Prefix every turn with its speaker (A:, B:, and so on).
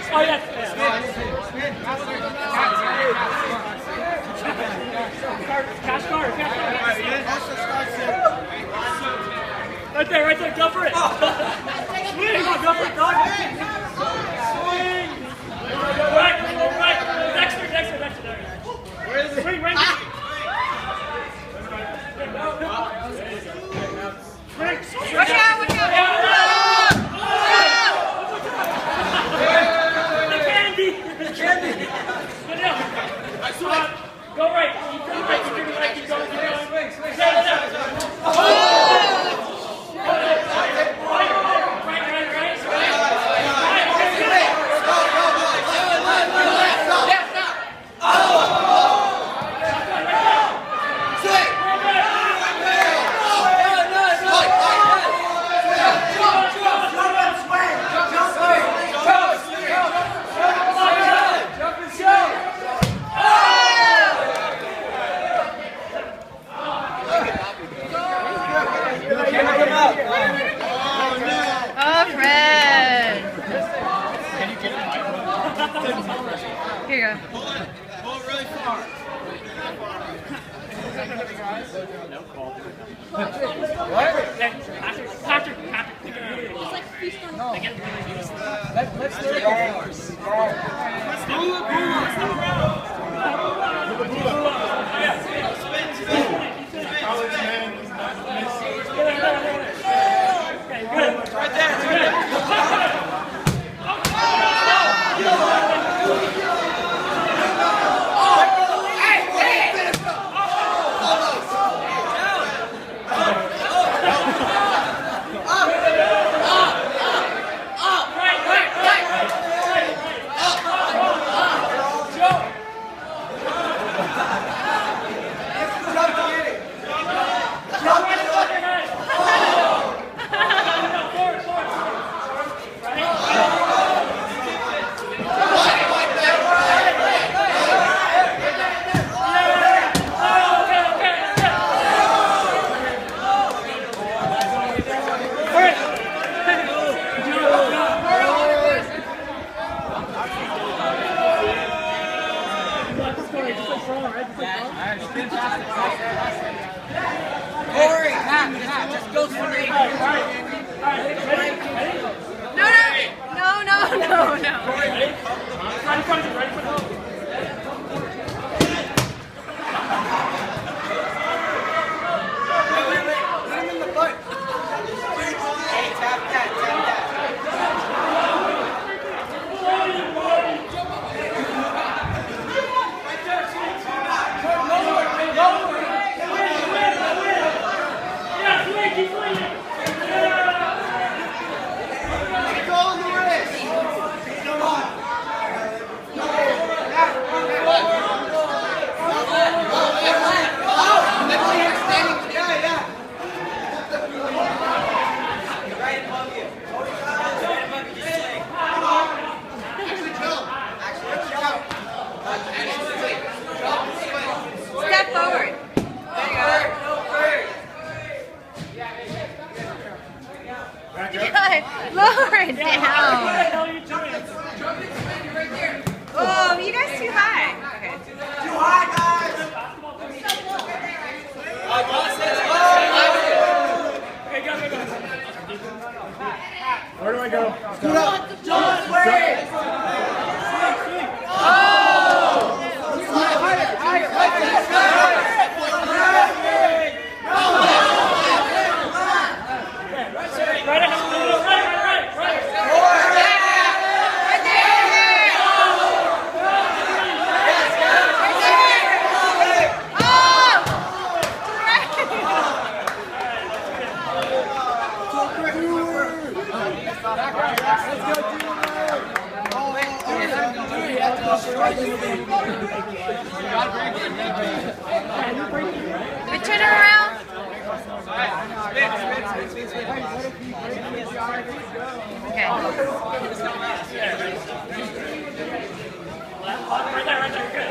A: Oh, yeah. Cash card. Right there, go for it. Swing, go for it, dog. Swing. Right. Dexter. Where is it? Swing, right.
B: Watch out!
A: The candy. Go right. Keep going right. Keep going.
B: Here you go.
C: Pull it really far.
A: What? Patrick.
D: No. Let's do it.
A: Right there.
D: Corey, just go for it.
B: No.
A: Right in front of you.
D: Hit him in the butt. Hey, tap that.
A: Keep playing.
B: Step forward. There you go. Lower it down.
A: What the hell are you doing?
B: Oh, you guys too high. Okay.
D: Too high, guys.
A: Okay, go. Where do I go?
D: Just wait.
B: We turn her around. Okay.
A: Right there, good.